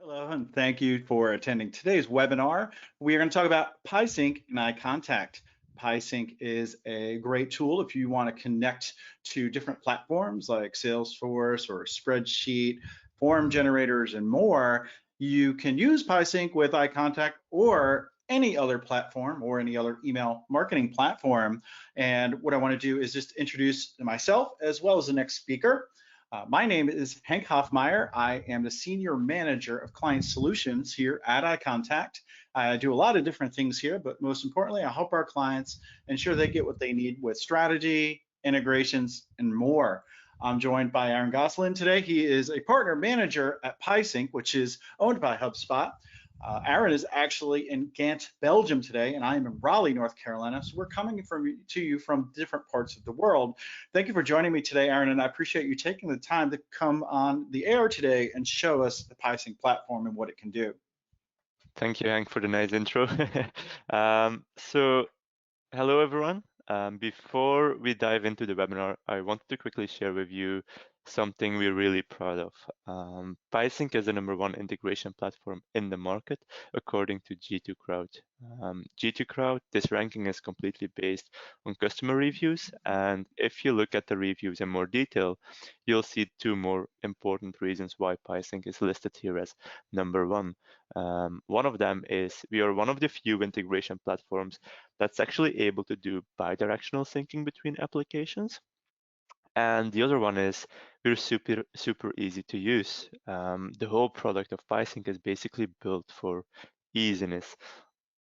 Hello, and thank you for attending today's webinar. We are going to talk about Piesync and iContact. Piesync is a great tool if you want to connect to different platforms like Salesforce or Spreadsheet, form generators, and more. You can use Piesync with iContact or any other platform or any other email marketing platform. And what I want to do is just introduce myself as well as the next speaker. My name is Hank Hoffmeier. I am the Senior Manager of Client Solutions here at iContact. I do a lot of different things here, but most importantly, I help our clients ensure they get what they need with strategy, integrations, and more. I'm joined by Aron Gosselin today. He is a partner manager at Piesync, which is owned by HubSpot. Aron is actually in Ghent, Belgium today, and I am in Raleigh, North Carolina. So we're coming to you from different parts of the world. Thank you for joining me today, Aron, and I appreciate you taking the time to come on the air today and show us the Piesync platform and what it can do. Thank you, Hank, for the nice intro. So, hello, everyone. Before we dive into the webinar, I wanted to quickly share with you something we're really proud of. Piesync is the #1 integration platform in the market, according to G2 Crowd. G2 Crowd, this ranking is completely based on customer reviews, and if you look at the reviews in more detail, you'll see two more important reasons why Piesync is listed here as #1. One of them is we are one of the few integration platforms that's actually able to do bidirectional syncing between applications. And the other one is we're super easy to use. The whole product of Piesync is basically built for easiness.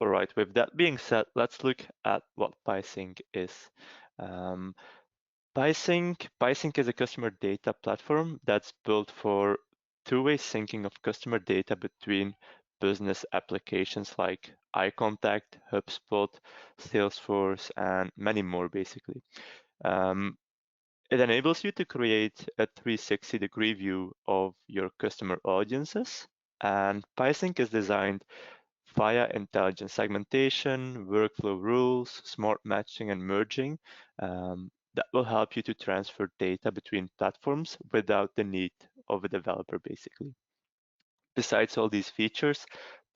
All right, with that being said, let's look at what Piesync is. Piesync is a customer data platform that's built for two-way syncing of customer data between business applications like iContact, HubSpot, Salesforce, and many more, basically. It enables you to create a 360-degree view of your customer audiences, and Piesync is designed via intelligent segmentation, workflow rules, smart matching, and merging that will help you to transfer data between platforms without the need of a developer, basically. Besides all these features,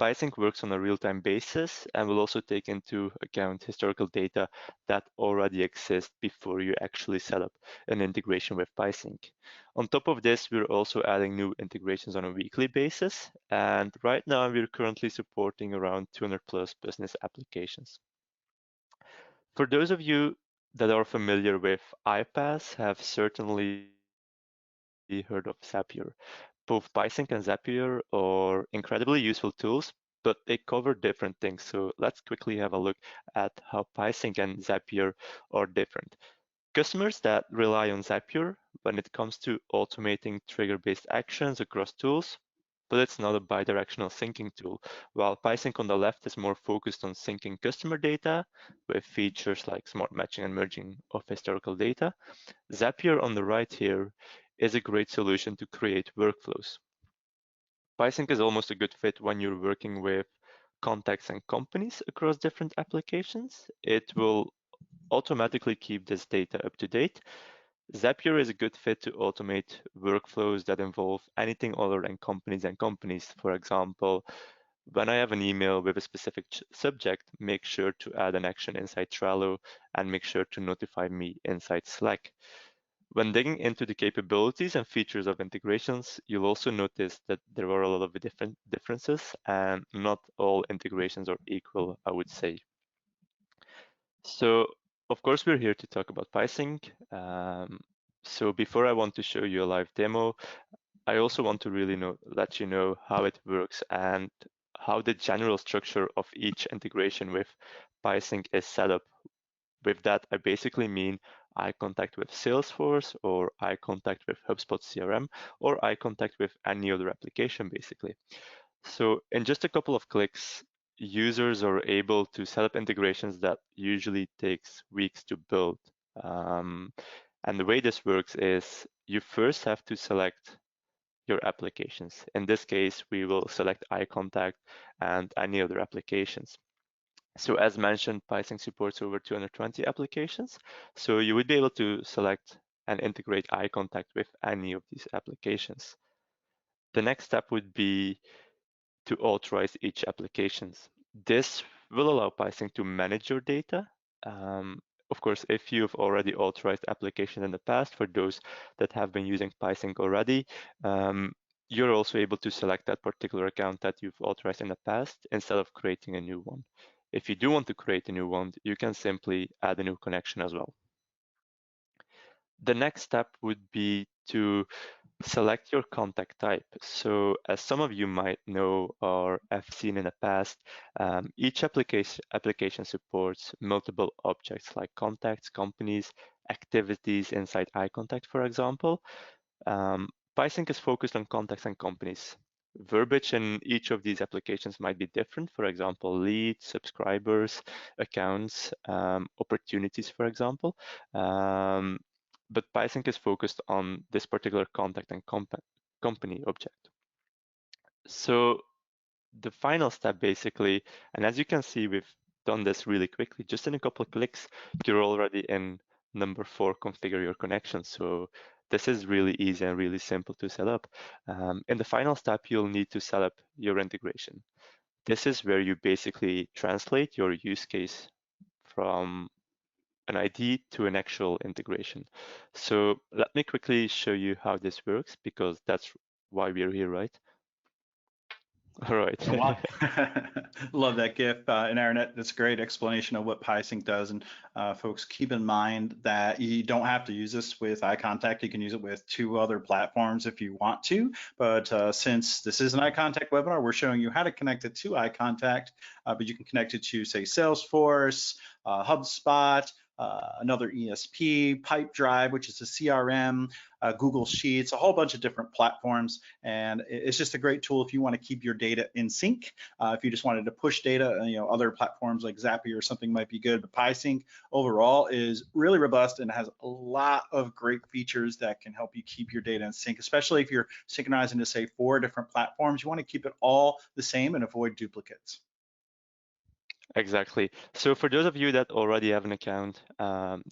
Piesync works on a real-time basis and will also take into account historical data that already exists before you actually set up an integration with Piesync. On top of this, we're also adding new integrations on a weekly basis, and right now we're currently supporting around 200 plus business applications. For those of you that are familiar with iPaaS, have certainly heard of Zapier. Both Piesync and Zapier are incredibly useful tools, but they cover different things. So let's quickly have a look at how Piesync and Zapier are different. Customers that rely on Zapier when it comes to automating trigger-based actions across tools, but it's not a bidirectional syncing tool, while Piesync on the left is more focused on syncing customer data with features like smart matching and merging of historical data. Zapier on the right here is a great solution to create workflows. Piesync is almost a good fit when you're working with contacts and companies across different applications. It will automatically keep this data up to date. Zapier is a good fit to automate workflows that involve anything other than companies and companies. For example, when I have an email with a specific subject, make sure to add an action inside Trello and make sure to notify me inside Slack. When digging into the capabilities and features of integrations, you'll also notice that there are a lot of differences and not all integrations are equal, I would say. So, of course, we're here to talk about Piesync. So before I want to show you a live demo, I also want to really let you know how it works and how the general structure of each integration with Piesync is set up. With that, I basically mean iContact with Salesforce or iContact with HubSpot CRM or iContact with any other application, basically. So in just a couple of clicks, users are able to set up integrations that usually takes weeks to build. And the way this works is you first have to select your applications. In this case, we will select iContact and any other applications. So as mentioned, Piesync supports over 220 applications. So you would be able to select and integrate iContact with any of these applications. The next step would be to authorize each applications. This will allow Piesync to manage your data. Of course, if you've already authorized applications in the past, for those that have been using Piesync already, you're also able to select that particular account that you've authorized in the past instead of creating a new one. If you do want to create a new one, you can simply add a new connection as well. The next step would be to select your contact type. So as some of you might know or have seen in the past, each application supports multiple objects like contacts, companies, activities inside iContact, for example. Piesync is focused on contacts and companies. Verbiage in each of these applications might be different. For example, leads, subscribers, accounts, opportunities, for example. But Piesync is focused on this particular contact and company object. So the final step basically, and as you can see, we've done this really quickly. Just in a couple of clicks, you're already in number 4, configure your connection. So this is really easy and really simple to set up. In the final step, you'll need to set up your integration. This is where you basically translate your use case from an ID to an actual integration. So let me quickly show you how this works, because that's why we're here, right? All right. Oh, wow. Love that GIF. And Aaron, that's a great explanation of what Piesync does. And folks, keep in mind that you don't have to use this with iContact. You can use it with 2 other platforms if you want to. But since this is an iContact webinar, we're showing you how to connect it to iContact, but you can connect it to, say, Salesforce, HubSpot, another ESP, Pipedrive, which is a CRM, Google Sheets, a whole bunch of different platforms. And it's just a great tool if you want to keep your data in sync. If you just wanted to push data, other platforms like Zapier or something might be good. But Piesync overall is really robust and has a lot of great features that can help you keep your data in sync, especially if you're synchronizing to, say, 4 different platforms. You want to keep it all the same and avoid duplicates. Exactly. So for those of you that already have an account,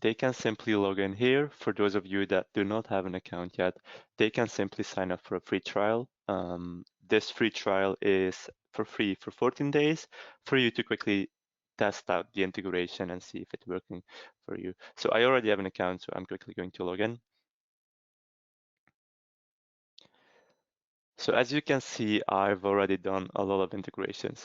they can simply log in here. For those of you that do not have an account yet, they can simply sign up for a free trial. This free trial is for free for 14 days for you to quickly test out the integration and see if it's working for you. So I already have an account, so I'm quickly going to log in. So as you can see, I've already done a lot of integrations.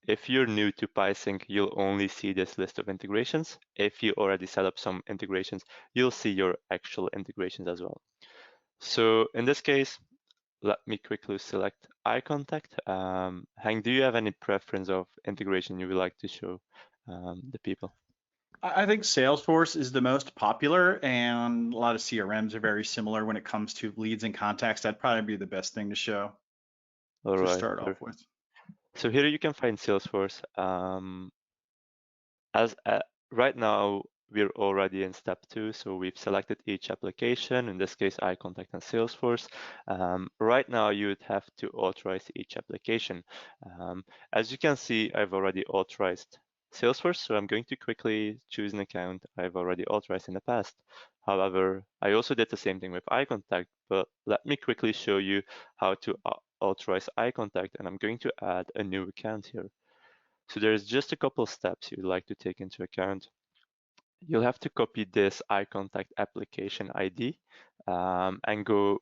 If you're new to Piesync, you'll only see this list of integrations. If you already set up some integrations, you'll see your actual integrations as well. So in this case, let me quickly select iContact. Hank, do you have any preference of integration you would like to show the people? I think Salesforce is the most popular, and a lot of CRMs are very similar when it comes to leads and contacts. That'd probably be the best thing to show All to right. start off with. So here you can find Salesforce. As right now, we're already in step 2, so we've selected each application, in this case, iContact and Salesforce. Right now, you would have to authorize each application. As you can see, I've already authorized Salesforce, so I'm going to quickly choose an account I've already authorized in the past. However, I also did the same thing with iContact, but let me quickly show you how to authorize iContact, and I'm going to add a new account here. So there's just a couple steps you'd like to take into account. You'll have to copy this iContact application ID and go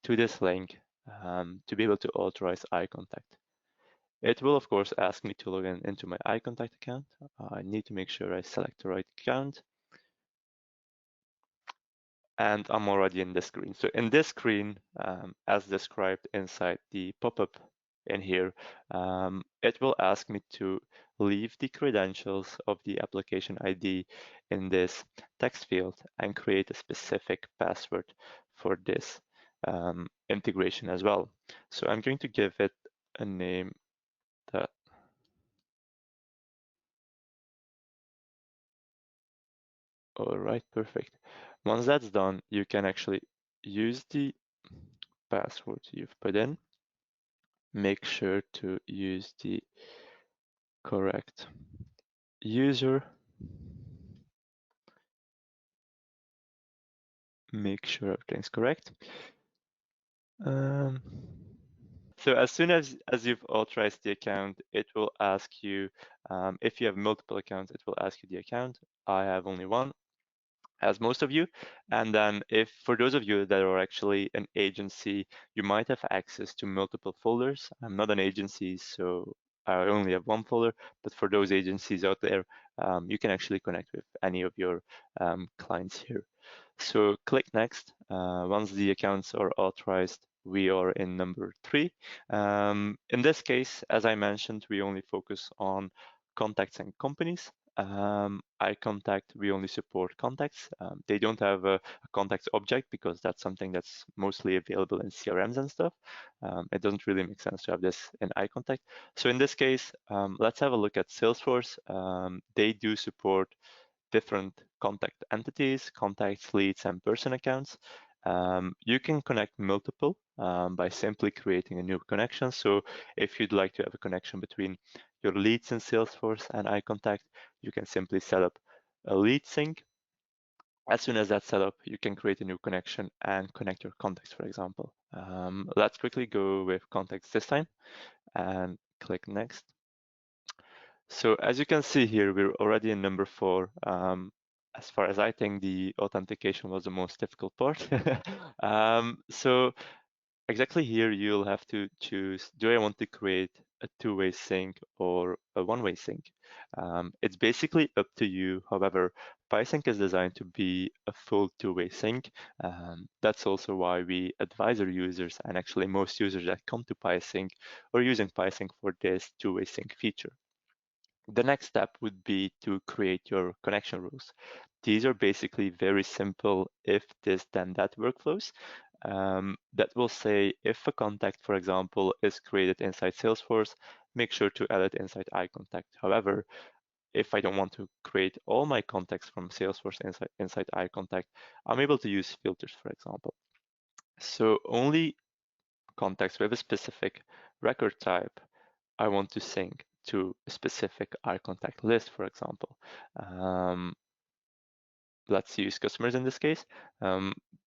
to this link to be able to authorize iContact. It will, of course, ask me to log in into my iContact account. I need to make sure I select the right account. And I'm already in this screen. So in this screen, as described inside the pop-up in here, it will ask me to leave the credentials of the application ID in this text field and create a specific password for this integration as well. So I'm going to give it a name that all right, perfect. Once that's done, you can actually use the password you've put in. Make sure to use the correct user. Make sure everything's correct. So as soon as you've authorized the account, it will ask you, if you have multiple accounts, it will ask you the account. I have only one, as most of you. And then if for those of you that are actually an agency, you might have access to multiple folders. I'm not an agency, so I only have one folder, but for those agencies out there, you can actually connect with any of your clients here. So click next. Once the accounts are authorized, we are in number 3. In this case, as I mentioned, we only focus on contacts and companies. iContact, we only support contacts. They don't have a contacts object because that's something that's mostly available in CRMs and stuff. It doesn't really make sense to have this in iContact. So in this case, let's have a look at Salesforce. They do support different contact entities, contacts, leads, and person accounts. You can connect multiple by simply creating a new connection. So if you'd like to have a connection between your leads in Salesforce and iContact, you can simply set up a lead sync. As soon as that's set up, you can create a new connection and connect your contacts, for example. Let's quickly go with contacts this time and click next. So as you can see here, we're already in number 4. As far as I think, the authentication was the most difficult part. So exactly here, you'll have to choose, do I want to create a two-way sync or a one-way sync? It's basically up to you. However, PieSync is designed to be a full two-way sync. That's also why we advise our users, and actually most users that come to PieSync are using PieSync for this two-way sync feature. The next step would be to create your connection rules. These are basically very simple if this then that workflows that will say if a contact, for example, is created inside Salesforce, make sure to add it inside iContact. However, if I don't want to create all my contacts from Salesforce inside iContact, I'm able to use filters, for example. So only contacts with a specific record type I want to sync to a specific iContact list, for example. Let's use customers in this case.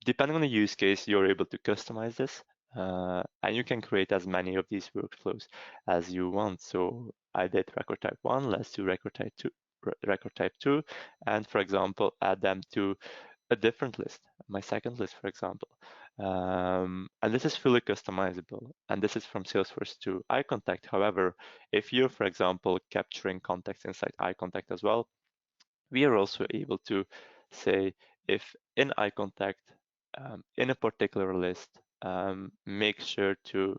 Depending on the use case, you're able to customize this, and you can create as many of these workflows as you want. So I did record type 1, let's do record type 2, and for example, add them to a different list, my second list, for example. And this is fully customizable, and this is from Salesforce to iContact. However, if you're, for example, capturing contacts inside iContact as well, we are also able to say if in iContact, in a particular list, make sure to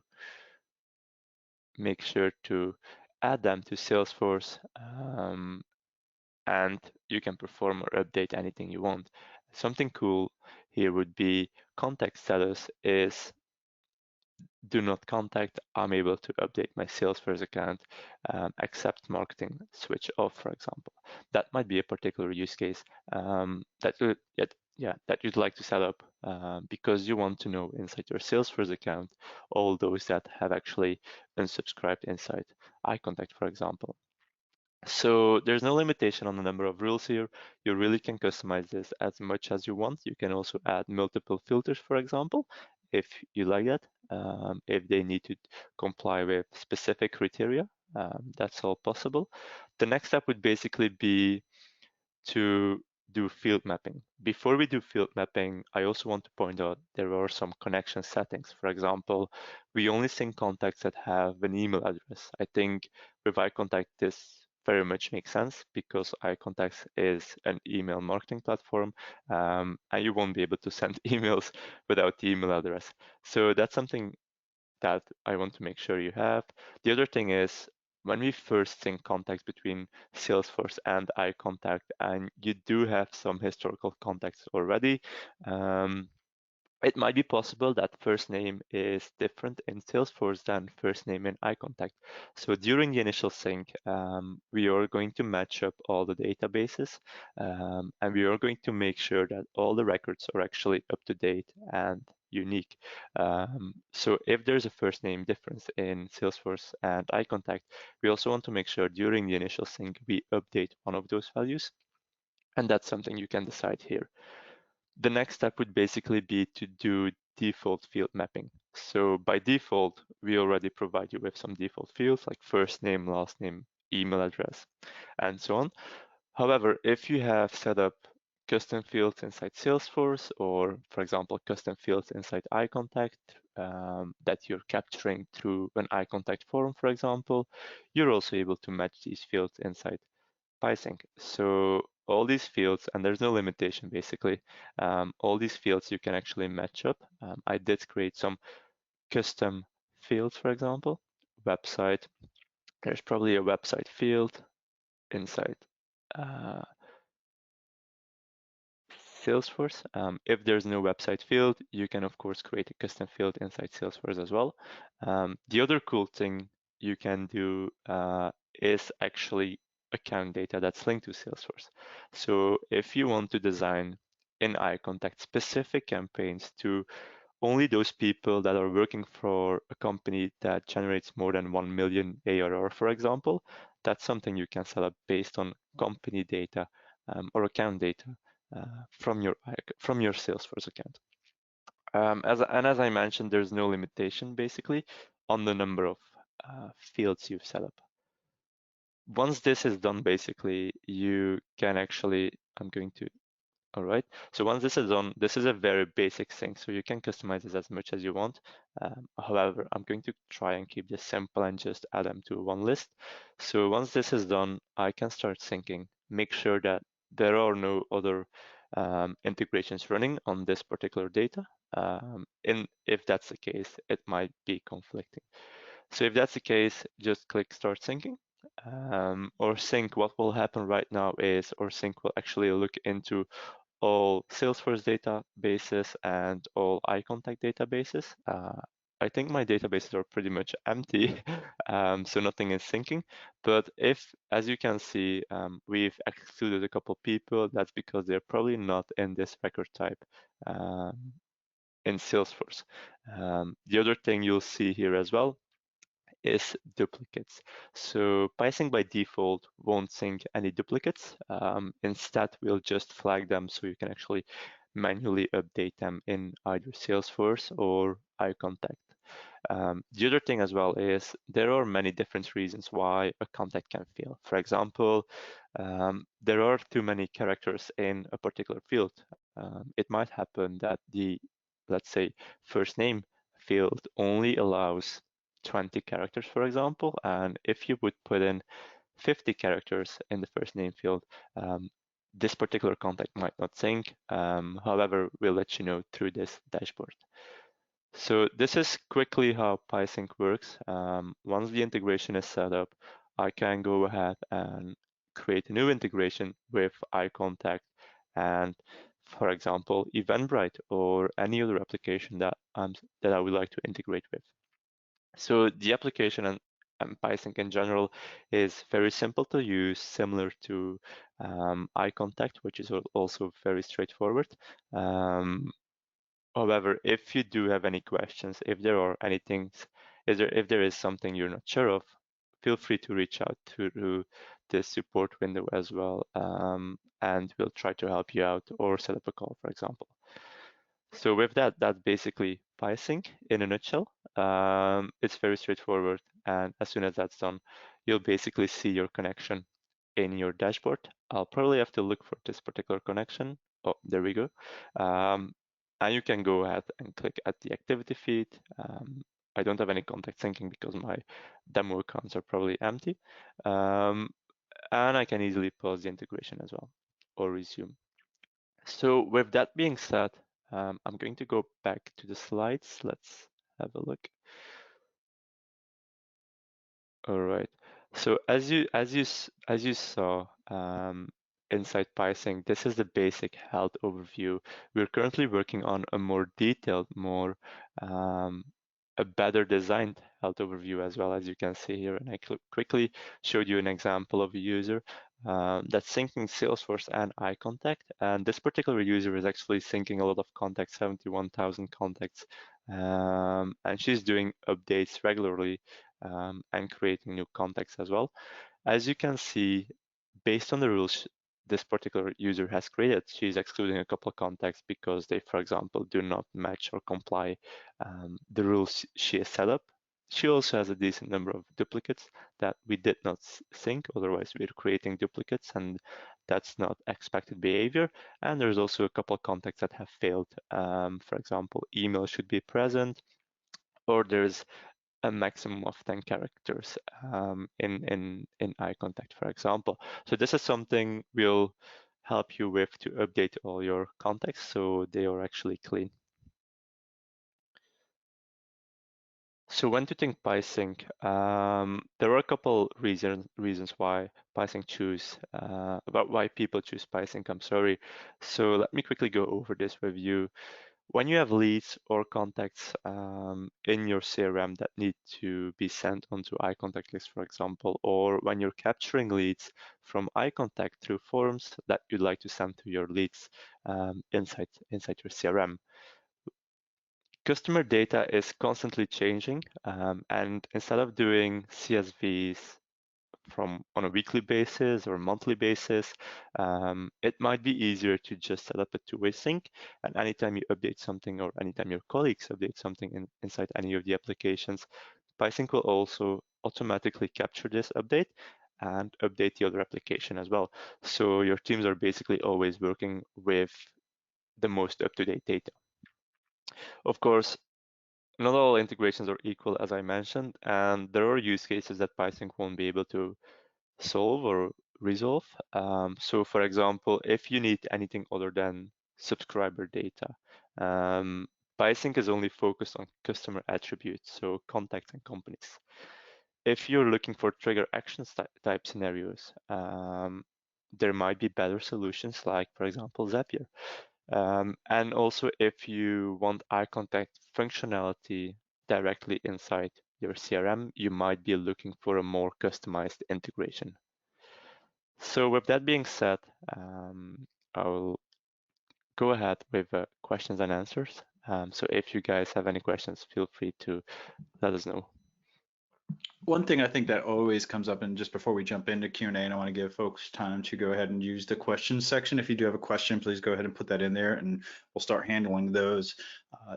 add them to Salesforce, and you can perform or update anything you want. Something cool here would be contact status is do not contact. I'm able to update my Salesforce account, accept marketing, switch off, for example. That might be a particular use case that you'd like to set up because you want to know inside your Salesforce account all those that have actually unsubscribed inside iContact, for example. So there's no limitation on the number of rules here. You really can customize this as much as you want. You can also add multiple filters, for example, if you like that. If they need to comply with specific criteria, that's all possible. The next step would basically be to do field mapping. Before we do field mapping, I also want to point out there are some connection settings. For example, we only sync contacts that have an email address. I think with iContact, this very much makes sense because iContacts is an email marketing platform, and you won't be able to send emails without the email address. So that's something that I want to make sure you have. The other thing is when we first sync contacts between Salesforce and iContact, and you do have some historical contacts already, it might be possible that first name is different in Salesforce than first name in iContact. So during the initial sync, we are going to match up all the databases, and we are going to make sure that all the records are actually up to date and unique. So if there's a first name difference in Salesforce and iContact, we also want to make sure during the initial sync, we update one of those values. And that's something you can decide here. The next step would basically be to do default field mapping. So by default, we already provide you with some default fields like first name, last name, email address, and so on. However, if you have set up custom fields inside Salesforce, or for example, custom fields inside iContact that you're capturing through an iContact form, for example, you're also able to match these fields inside Piesync. So all these fields, and there's no limitation basically, all these fields you can actually match up. I did create some custom fields, for example, website. There's probably a website field inside uh, Salesforce. If there's no website field, you can of course create a custom field inside Salesforce as well. The other cool thing you can do is actually account data that's linked to Salesforce. So if you want to design in iContact specific campaigns to only those people that are working for a company that generates more than 1 million ARR, for example, that's something you can set up based on company data or account data from your Salesforce account. As I mentioned, there's no limitation basically on the number of fields you've set up. Once this is done, basically, you can actually, I'm going to all right, so once this is done, this is a very basic thing, so you can customize this as much as you want. However, I'm going to try and keep this simple and just add them to one list. So once this is done, I can start syncing, make sure that there are no other integrations running on this particular data. If that's the case, it might be conflicting. So if that's the case, just click Start Syncing. Or Sync, what will happen right now is, or Sync will actually look into all Salesforce databases and all iContact databases. I think my databases are pretty much empty, so nothing is syncing. But if, as you can see, we've excluded a couple people, that's because they're probably not in this record type in Salesforce. The other thing you'll see here as well is duplicates. So Piesync by default won't sync any duplicates. Instead, we'll just flag them so you can actually manually update them in either Salesforce or iContact. The other thing as well is there are many different reasons why a contact can fail. For example, there are too many characters in a particular field. It might happen that the, let's say, first name field only allows 20 characters, for example, and if you would put in 50 characters in the first name field, this particular contact might not sync. However, we'll let you know through this dashboard. So this is quickly how Piesync works. Once the integration is set up, I can go ahead and create a new integration with iContact and, for example, Eventbrite or any other application that I would like to integrate with. So the application and Piesync in general is very simple to use, similar to iContact, which is also very straightforward. However, if you do have any questions, if there are any things, if there is something you're not sure of, feel free to reach out to the support window as well, and we'll try to help you out or set up a call, for example. So with that, that's basically Piesync in a nutshell. It's very straightforward, and as soon as that's done, you'll basically see your connection in your dashboard. I'll probably have to look for this particular connection. Oh, there we go. And you can go ahead and click at the activity feed. I don't have any contact syncing because my demo accounts are probably empty. And I can easily pause the integration as well or resume. So with that being said, I'm going to go back to the slides. Let's have a look. All right. So as you saw inside Piesync, this is the basic health overview. We're currently working on a more detailed, a better designed health overview as well, as you can see here. And I quickly showed you an example of a user that's syncing Salesforce and iContact. And this particular user is actually syncing a lot of contacts, 71,000 contacts. And she's doing updates regularly and creating new contacts as well. As you can see, based on the rules this particular user has created. She's excluding a couple of contacts because they, for example, do not match or comply the rules she has set up. She also has a decent number of duplicates that we did not sync, otherwise we're creating duplicates, and that's not expected behavior. And there's also a couple of contacts that have failed. For example, email should be present, or there's a maximum of 10 characters in iContact, for example. So this is something we'll help you with to update all your contacts so they are actually clean. So when to think Piesync, there are a couple reasons why Piesync choose, about why people choose Piesync, I'm sorry. So let me quickly go over this with you. When you have leads or contacts in your CRM that need to be sent onto iContact list, for example, or when you're capturing leads from iContact through forms that you'd like to send to your leads inside your CRM. Customer data is constantly changing, and instead of doing CSVs on a weekly basis or monthly basis, it might be easier to just set up a two-way sync. And anytime you update something or anytime your colleagues update something inside any of the applications, Piesync will also automatically capture this update and update the other application as well. So your teams are basically always working with the most up-to-date data. Of course, not all integrations are equal, as I mentioned, and there are use cases that Piesync won't be able to solve or resolve. So for example, if you need anything other than subscriber data, Piesync is only focused on customer attributes, so contacts and companies. If you're looking for trigger actions type scenarios, there might be better solutions like, for example, Zapier. And also if you want iContact functionality directly inside your CRM, you might be looking for a more customized integration. So with that being said, I'll go ahead with questions and answers. So if you guys have any questions, feel free to let us know. One thing I think that always comes up, and just before we jump into Q&A, and I want to give folks time to go ahead and use the questions section. If you do have a question, please go ahead and put that in there, and we'll start handling those.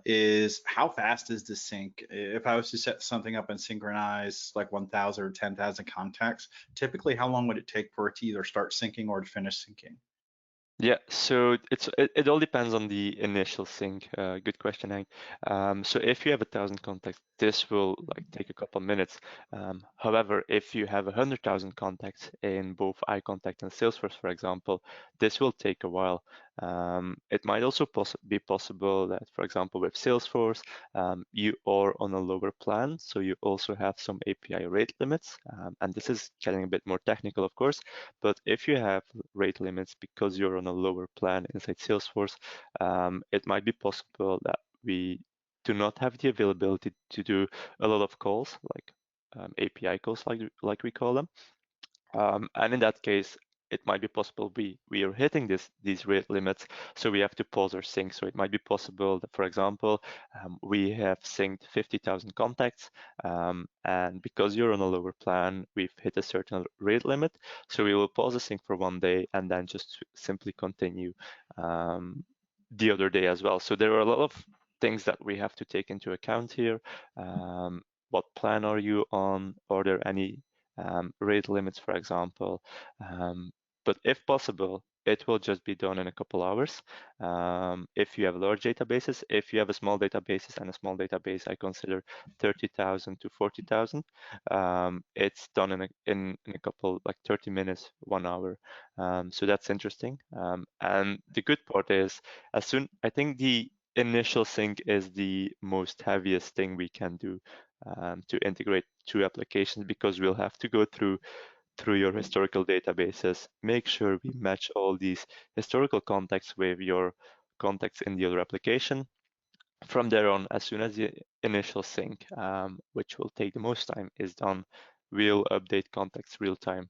Is how fast is the sync? If I was to set something up and synchronize like 1,000 or 10,000 contacts, typically how long would it take for it to either start syncing or to finish syncing? Yeah, so it all depends on the initial sync. Good question, Hank. So if you have 1,000 contacts, this will like take a couple minutes. However, if you have 100,000 contacts in both iContact and Salesforce, for example, this will take a while. It might also be possible that, for example, with Salesforce, you are on a lower plan, so you also have some API rate limits. And this is getting a bit more technical, of course, but if you have rate limits because you're on a lower plan inside Salesforce, it might be possible that we do not have the availability to do a lot of calls, like API calls, like we call them. And in that case, it might be possible we are hitting these rate limits, so we have to pause our sync. So it might be possible that, for example, we have synced 50,000 contacts, and because you're on a lower plan, we've hit a certain rate limit. So we will pause the sync for one day and then just simply continue the other day as well. So there are a lot of things that we have to take into account here. What plan are you on? Are there any rate limits, for example? But if possible, it will just be done in a couple hours. If you have large databases, if you have a small databases and a small database, I consider 30,000 to 40,000. It's done in a couple, like 30 minutes, 1 hour. So that's interesting. And the good part is, I think the initial sync is the most heaviest thing we can do to integrate two applications, because we'll have to go through your historical databases, make sure we match all these historical contacts with your contacts in the other application. From there on, as soon as the initial sync, which will take the most time, is done, we'll update contacts real time,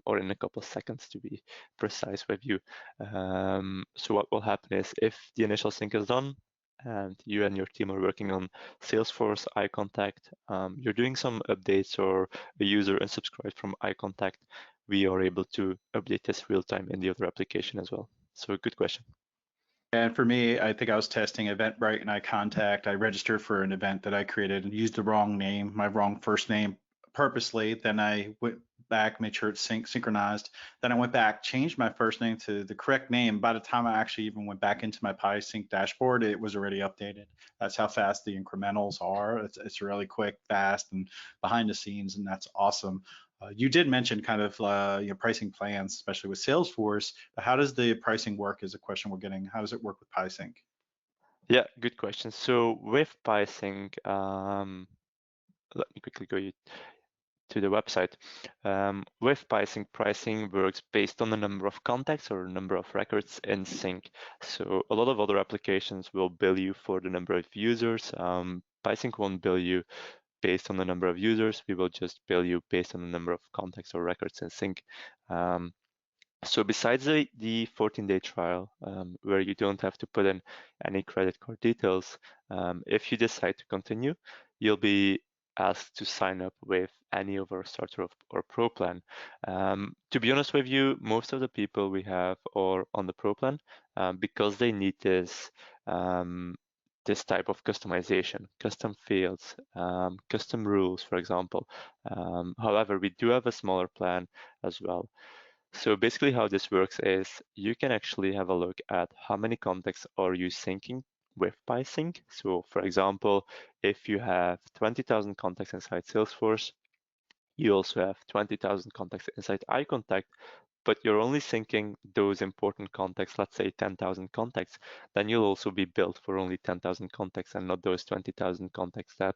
or in a couple of seconds to be precise with you. So what will happen is, if the initial sync is done, and you and your team are working on Salesforce, iContact, you're doing some updates, or a user unsubscribed from iContact, we are able to update this real time in the other application as well. So good question. And for me, I think I was testing Eventbrite and iContact. I registered for an event that I created and used the wrong name, my wrong first name purposely. Then I went back, made sure it's synchronized. Then I went back, changed my first name to the correct name. By the time I actually even went back into my Piesync dashboard, it was already updated. That's how fast the incrementals are. It's really quick, fast, and behind the scenes, and that's awesome. You did mention kind of pricing plans, especially with Salesforce. But how does the pricing work? Is a question we're getting. How does it work with Piesync? Yeah, good question. So with Piesync, let me quickly go to the website. With Piesync, pricing works based on the number of contacts or number of records in sync. So a lot of other applications will bill you for the number of users. Piesync won't bill you based on the number of users. We will just bill you based on the number of contacts or records in sync. So besides the 14-day trial, where you don't have to put in any credit card details, if you decide to continue, you'll be asked to sign up with any of our starter or pro plan. To be honest with you, most of the people we have are on the pro plan because they need this type of customization, custom fields, custom rules, for example. However, we do have a smaller plan as well. So basically how this works is you can actually have a look at how many contacts are you syncing with Piesync. So for example, if you have 20,000 contacts inside Salesforce, you also have 20,000 contacts inside iContact, but you're only syncing those important contacts, let's say 10,000 contacts, then you'll also be billed for only 10,000 contacts and not those 20,000 contacts that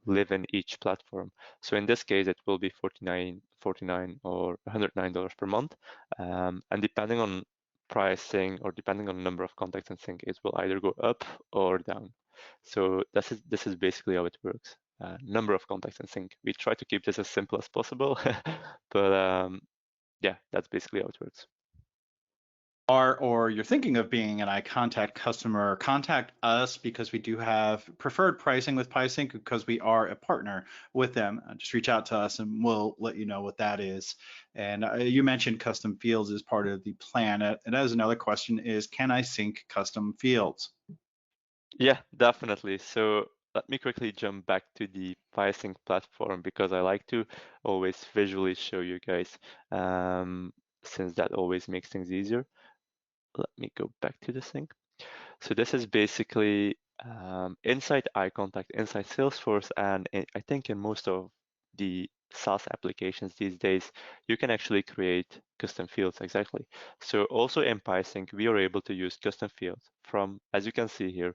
live in each platform. So in this case, it will be $49 or $109 per month. And depending on pricing or depending on the number of contacts in sync, it will either go up or down. So this is basically how it works. Number of contacts in sync. We try to keep this as simple as possible, but yeah, that's basically how it works. Or you're thinking of being an iContact customer, contact us because we do have preferred pricing with Piesync because we are a partner with them. Just reach out to us and we'll let you know what that is. And you mentioned custom fields as part of the plan. And as another question is, can I sync custom fields? Yeah, definitely. So let me quickly jump back to the Piesync platform because I like to always visually show you guys, since that always makes things easier. Let me go back to the sync. So this is basically inside iContact, inside Salesforce, and I think in most of the SaaS applications these days, you can actually create custom fields exactly. So also in Piesync, we are able to use custom fields from, as you can see here,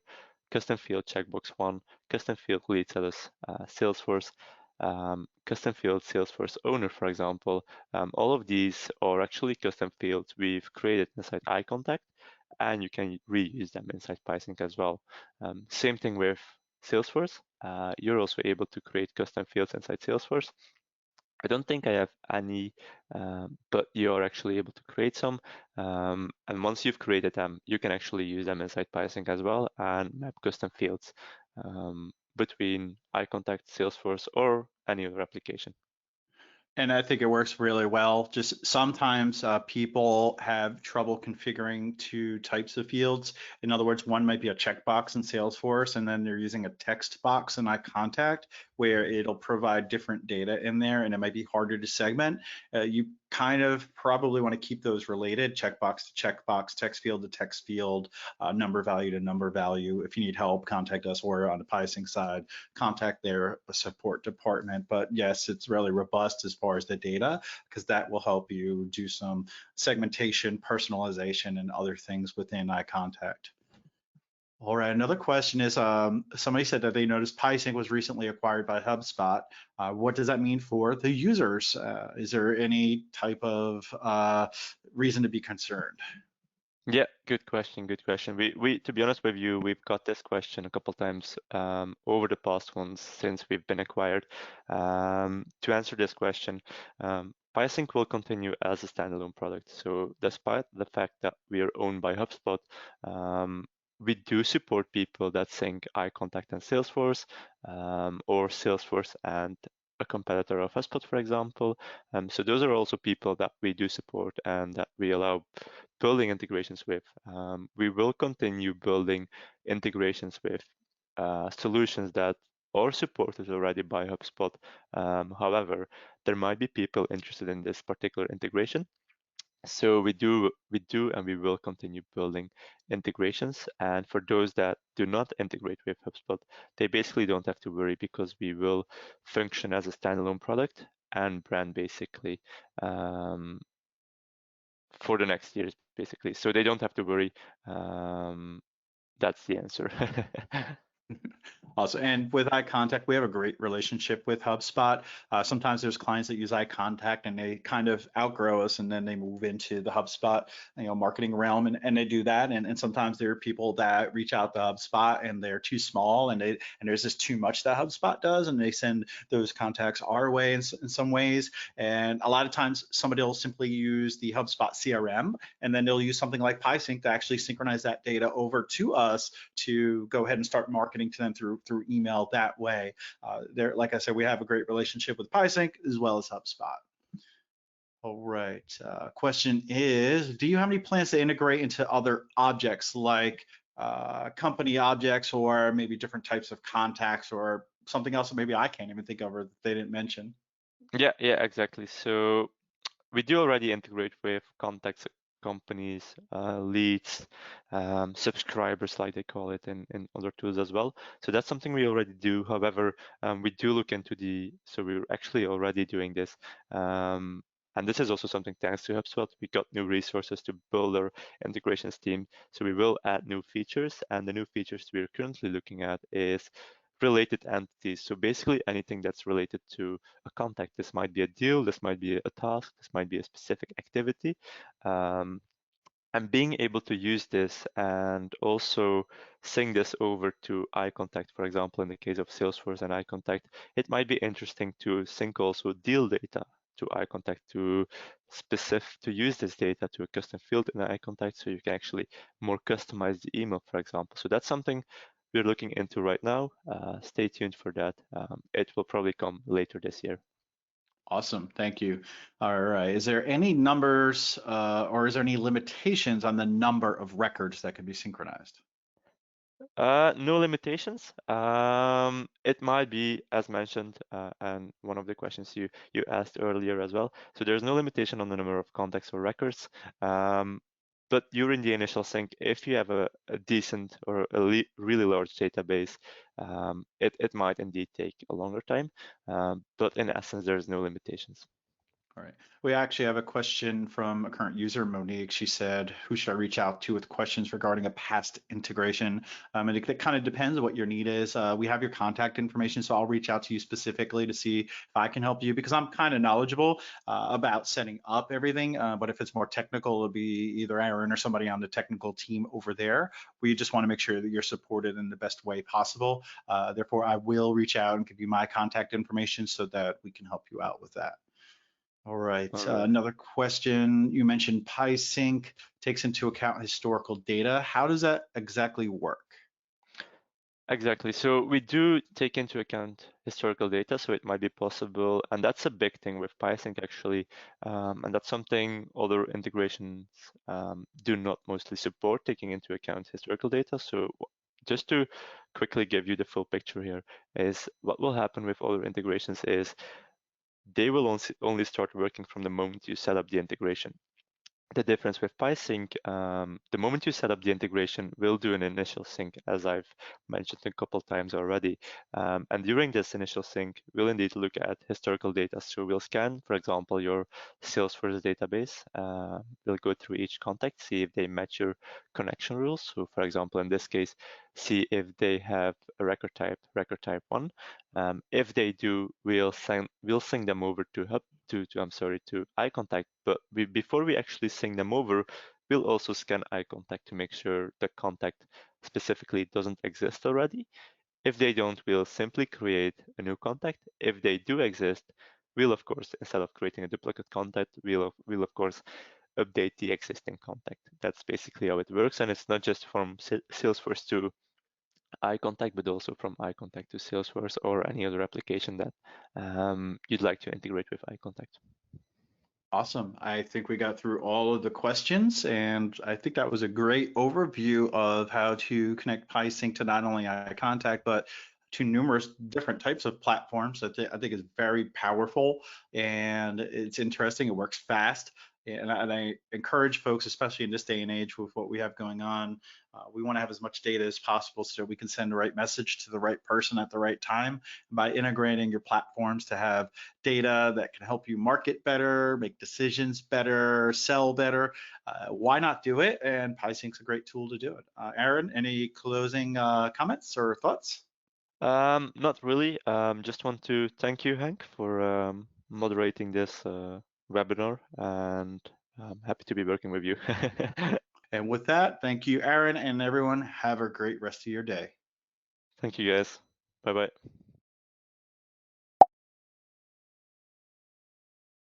custom field checkbox 1, custom field lead status Salesforce, custom field Salesforce owner, for example. All of these are actually custom fields we've created inside iContact, and you can reuse them inside Piesync as well. Same thing with Salesforce. You're also able to create custom fields inside Salesforce. I don't think I have any, but you're actually able to create some. And once you've created them, you can actually use them inside Piesync as well and map custom fields between iContact, Salesforce, or any other application. And I think it works really well. Just sometimes people have trouble configuring two types of fields. In other words, one might be a checkbox in Salesforce, and then they're using a text box in iContact where it'll provide different data in there, and it might be harder to segment. You kind of probably want to keep those related, checkbox to checkbox, text field to text field, number value to number value. If you need help, contact us, or on the Piesync side, contact their support department. But yes, it's really robust as far as the data, because that will help you do some segmentation, personalization, and other things within iContact. All right, another question is, somebody said that they noticed Piesync was recently acquired by HubSpot. What does that mean for the users? Is there any type of reason to be concerned? Yeah, good question. Good question. We to be honest with you, we've got this question a couple times over the past ones since we've been acquired. To answer this question, Piesync will continue as a standalone product. So despite the fact that we are owned by HubSpot, we do support people that sync iContact and Salesforce, or Salesforce and a competitor of HubSpot, for example. So those are also people that we do support and that we allow building integrations with. We will continue building integrations with solutions that are supported already by HubSpot. However, there might be people interested in this particular integration. So and we will continue building integrations. And for those that do not integrate with HubSpot, they basically don't have to worry because we will function as a standalone product and brand basically for the next years, basically. So they don't have to worry. That's the answer. Awesome. And with iContact, we have a great relationship with HubSpot. Sometimes there's clients that use iContact and they kind of outgrow us and then they move into the HubSpot, marketing realm and they do that. And sometimes there are people that reach out to HubSpot and they're too small and there's just too much that HubSpot does and they send those contacts our way in some ways. And a lot of times somebody will simply use the HubSpot CRM and then they'll use something like Piesync to actually synchronize that data over to us to go ahead and start marketing to them through email that way. There, like I said, we have a great relationship with Piesync as well as HubSpot. All right. Question is, do you have any plans to integrate into other objects like company objects or maybe different types of contacts or something else that maybe I can't even think of or they didn't mention? Yeah, exactly. So we do already integrate with contacts, companies, leads, subscribers, like they call it in other tools as well. So that's something we already do. However, we do look into so we're actually already doing this. And this is also something thanks to HubSpot. We got new resources to build our integrations team. So we will add new features, and the new features we're currently looking at is related entities. So basically anything that's related to a contact. This might be a deal, this might be a task, this might be a specific activity. And being able to use this and also sync this over to iContact, for example, in the case of Salesforce and iContact, it might be interesting to sync also deal data to iContact to use this data to a custom field in iContact so you can actually more customize the email, for example. So that's something we're looking into right now. Stay tuned for that. It will probably come later this year. Awesome, thank you. All right, is there any numbers or is there any limitations on the number of records that can be synchronized? No limitations. It might be, as mentioned, and one of the questions you asked earlier as well. So there's no limitation on the number of contacts or records. But during the initial sync, if you have a decent or really large database, it might indeed take a longer time. But in essence, there's no limitations. All right. We actually have a question from a current user, Monique. She said, who should I reach out to with questions regarding a past integration? And it kind of depends on what your need is. We have your contact information, so I'll reach out to you specifically to see if I can help you because I'm kind of knowledgeable about setting up everything. But if it's more technical, it'll be either Aaron or somebody on the technical team over there. We just want to make sure that you're supported in the best way possible. Therefore, I will reach out and give you my contact information so that we can help you out with that. All right, All right. another question. You mentioned Piesync takes into account historical data. How does that exactly work? Exactly. So we do take into account historical data, so it might be possible, and that's a big thing with Python actually, and that's something other integrations do not mostly support, taking into account historical data. So just to quickly give you the full picture here, is what will happen with other integrations is they will only start working from the moment you set up the integration. The difference with Piesync, the moment you set up the integration, we'll do an initial sync, as I've mentioned a couple times already. And during this initial sync, we'll indeed look at historical data. So we'll scan, for example, your Salesforce database. We'll go through each contact, see if they match your connection rules. So for example, in this case, see if they have a record type 1. If they do, we'll sync them over to to iContact. But before we actually sync them over, we'll also scan iContact to make sure the contact specifically doesn't exist already. If they don't, we'll simply create a new contact. If they do exist, we'll of course, instead of creating a duplicate contact, we'll of course update the existing contact. That's basically how it works, and it's not just from Salesforce to iContact, but also from iContact to Salesforce or any other application that you'd like to integrate with iContact. Awesome. I think we got through all of the questions, and I think that was a great overview of how to connect Piesync to not only iContact, but to numerous different types of platforms. I think is very powerful, and it's interesting. It works fast, and I encourage folks, especially in this day and age with what we have going on, we want to have as much data as possible so we can send the right message to the right person at the right time. By integrating your platforms to have data that can help you market better, make decisions better, sell better. Why not do it? And Pysync's a great tool to do it. Aron, any closing comments or thoughts? Not really. Just want to thank you, Hank, for moderating this webinar, and I'm happy to be working with you. And with that, thank you, Aron, and everyone. Have a great rest of your day. Thank you, guys. Bye bye.